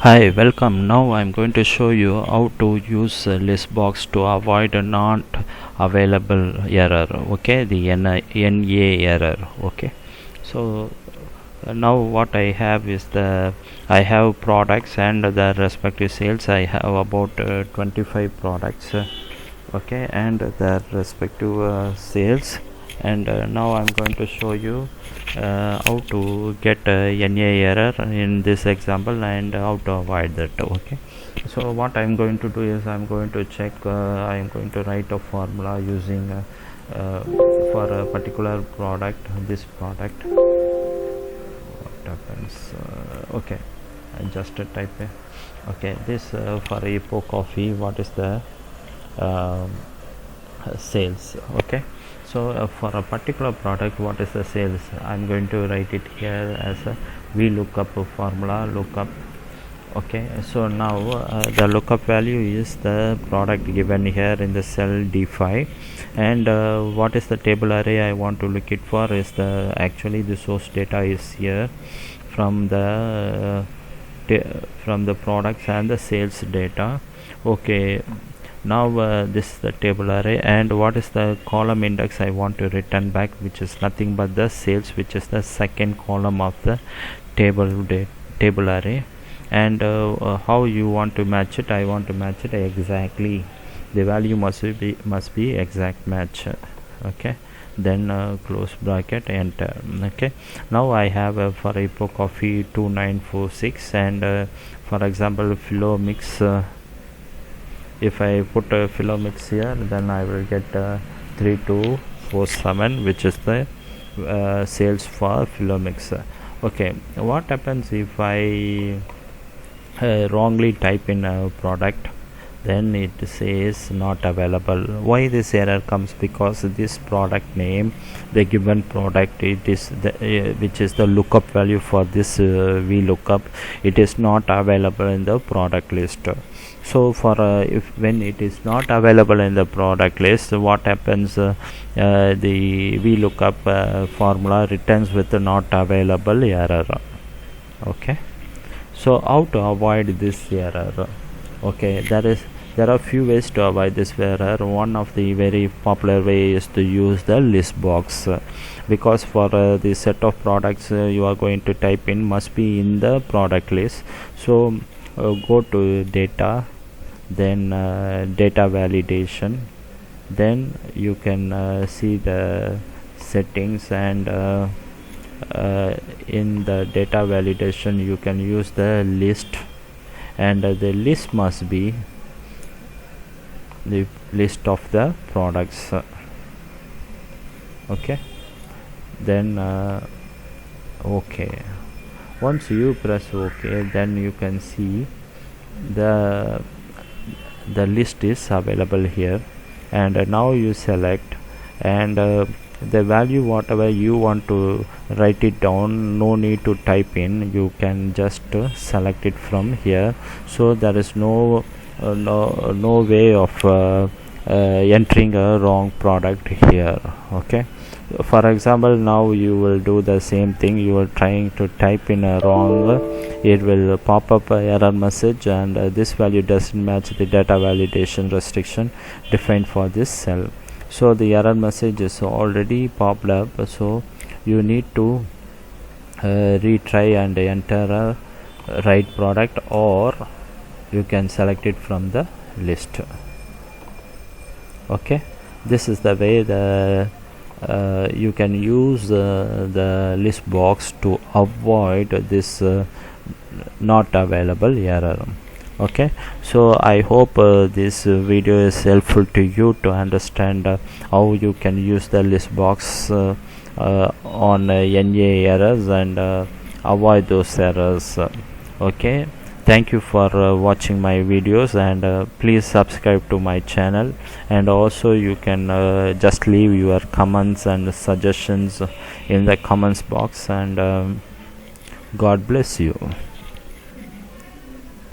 Hi, welcome. Now I'm going to show you how to use ListBox to avoid a not available error. Okay, the NA error. Okay, so now what I have is I have products and the respective sales. I have about 25 products. Okay, and their respective sales. And now I'm going to show you how to get NA error in this example and how to avoid that. Okay, so what I'm going to do is I'm going to check I'm going to write a formula using for a particular product, this product. What happens? Okay, I just type it. Okay, this for Epo coffee, what is the sales? Okay, so for a particular product, what is the sales? I'm going to write it here as a VLOOKUP formula lookup. Okay, so now the lookup value is the product given here in the cell D5, and what is the table array I want to look it for is actually the source data is here from the products and the sales data. Okay, now this is the table array, and what is the column index I want to return back, which is nothing but the sales, which is the second column of the table array. And how you want to match it? I want to match it exactly. The value must be exact match. Okay, then close bracket, enter. Okay, now I have for Epo coffee 2946, and for example Philo mix. If I put a Philo mix here, then I will get 3247, which is the sales for Philo mix. Okay, what happens if I wrongly type in a product? Then it says not available. Why this error comes? Because this product name, the given product, it is which is the lookup value for this VLOOKUP, it is not available in the product list. So for when it is not available in the product list, what happens? The VLOOKUP formula returns with the not available error. Okay, so how to avoid this error? Okay, there are few ways to avoid this error. One of the very popular way is to use the ListBox, because for the set of products you are going to type in must be in the product list. So go to data, then data validation, then you can see the settings, and in the data validation you can use the list, and the list must be the list of the products. Okay, then okay, once you press OK, then you can see the list is available here, and now you select, and the value whatever you want to write it down, no need to type in, you can just select it from here. So there is no way of entering a wrong product here. Okay, for example, now you will do the same thing. You are trying to type in a wrong, it will pop up a error message, and this value doesn't match the data validation restriction defined for this cell. So the error message is already popped up, so you need to retry and enter a right product, or you can select it from the list. Okay, this is the way you can use the ListBox to avoid this not available error. Okay, so I hope this video is helpful to you to understand how you can use the ListBox on NA errors and avoid those errors. Okay, thank you for watching my videos, and please subscribe to my channel, and also you can just leave your comments and suggestions in the comments box, and God bless you.